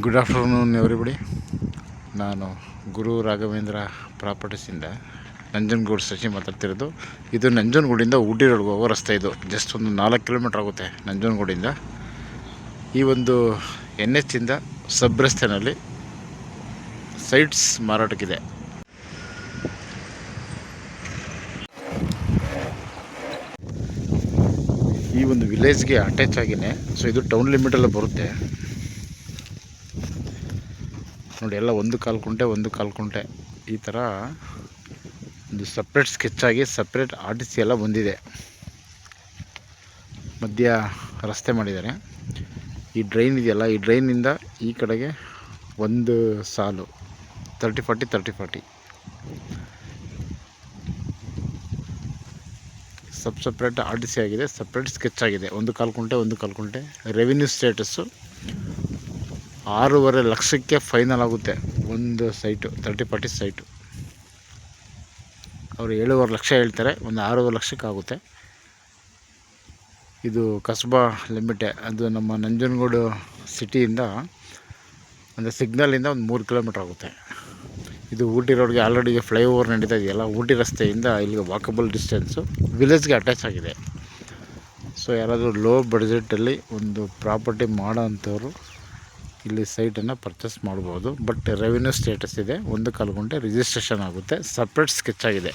Good afternoon everybody. ನಾನು ಗುರು ರಾಘವೇಂದ್ರ ಪ್ರಾಪರ್ಟೀಸಿಂದ ನಂಜನಗೂಡು ಶಶಿ ಮಾತಾಡ್ತಿರೋದು. ಇದು ನಂಜನಗೂಡಿಂದ ಊಟಿ ರೋಡ್ಗೆ ಹೋಗೋ ರಸ್ತೆ. ಇದು ಜಸ್ಟ್ ಒಂದು 4 ಕಿಲೋಮೀಟ್ರ್ ಆಗುತ್ತೆ ನಂಜನಗೂಡಿಂದ. ಈ ಒಂದು NH ಇಂದ ಸಬ್ ರಸ್ತೆಯಲ್ಲಿ ಸೈಟ್ಸ್ ಮಾರಾಟಕ್ಕಿದೆ. ಈ ಒಂದು ವಿಲೇಜ್ಗೆ ಅಟ್ಯಾಚ್ ಆಗಿನೇ, ಸೊ ಇದು ಟೌನ್ ಲಿಮಿಟಲ್ಲಿ ಬರುತ್ತೆ ನೋಡಿ. ಎಲ್ಲ 1.25 ಕುಂಟೆ ಈ ಥರ ಒಂದು ಸಪ್ರೇಟ್ ಸ್ಕೆಚ್ಚಾಗಿ ಸಪ್ರೇಟ್ RTC ಎಲ್ಲ ಬಂದಿದೆ. ಮಧ್ಯ ರಸ್ತೆ ಮಾಡಿದ್ದಾರೆ. ಈ ಡ್ರೈನ್ ಇದೆಯಲ್ಲ, ಈ ಡ್ರೈನಿಂದ ಈ ಕಡೆಗೆ ಒಂದು ಸಾಲು 30-40 ಸಪ್ರೇಟ್ RTC ಆಗಿದೆ, ಸಪ್ರೇಟ್ ಸ್ಕೆಚ್ ಆಗಿದೆ. 1.25 ಕುಂಟೆ. ರೆವಿನ್ಯೂ ಸ್ಟೇಟಸ್ಸು 6.5 ಲಕ್ಷಕ್ಕೆ ಫೈನಲ್ ಆಗುತ್ತೆ ಒಂದು ಸೈಟು. 30-40 ಸೈಟು ಅವರು 7.5 ಲಕ್ಷ ಹೇಳ್ತಾರೆ, ಒಂದು 6.5 ಲಕ್ಷಕ್ಕೆ ಆಗುತ್ತೆ. ಇದು ಕಸ್ಬಾ ಲಿಮಿಟೆ. ಅದು ನಮ್ಮ ನಂಜನಗೂಡು ಸಿಟಿಯಿಂದ ಅಂದರೆ ಸಿಗ್ನಲಿಂದ ಒಂದು 3 ಕಿಲೋಮೀಟ್ರ್ ಆಗುತ್ತೆ. ಇದು ಊಟಿ ರೋಡ್ಗೆ ಆಲ್ರೆಡಿ ಫ್ಲೈಓವರ್ ನಡೀತಾ ಇದೆಯಲ್ಲ, ಊಟಿ ರಸ್ತೆಯಿಂದ ಇಲ್ಲಿಗೆ ವಾಕಬಲ್ ಡಿಸ್ಟೆನ್ಸು, ವಿಲೇಜ್ಗೆ ಅಟ್ಯಾಚ್ ಆಗಿದೆ. ಸೊ ಯಾರಾದರೂ ಲೋ ಬಡ್ಜೆಟಲ್ಲಿ ಒಂದು ಪ್ರಾಪರ್ಟಿ ಮಾಡೋ ಅಂಥವ್ರು ಇಲ್ಲಿ ಸೈಟನ್ನು ಪರ್ಚೇಸ್ ಮಾಡ್ಬೋದು. ಬಟ್ ರೆವಿನ್ಯೂ ಸ್ಟೇಟಸ್ ಇದೆ, 1.25 ಕುಂಟೆ ರಿಜಿಸ್ಟ್ರೇಷನ್ ಆಗುತ್ತೆ, ಸಪ್ರೇಟ್ ಸ್ಕೆಚ್ ಆಗಿದೆ.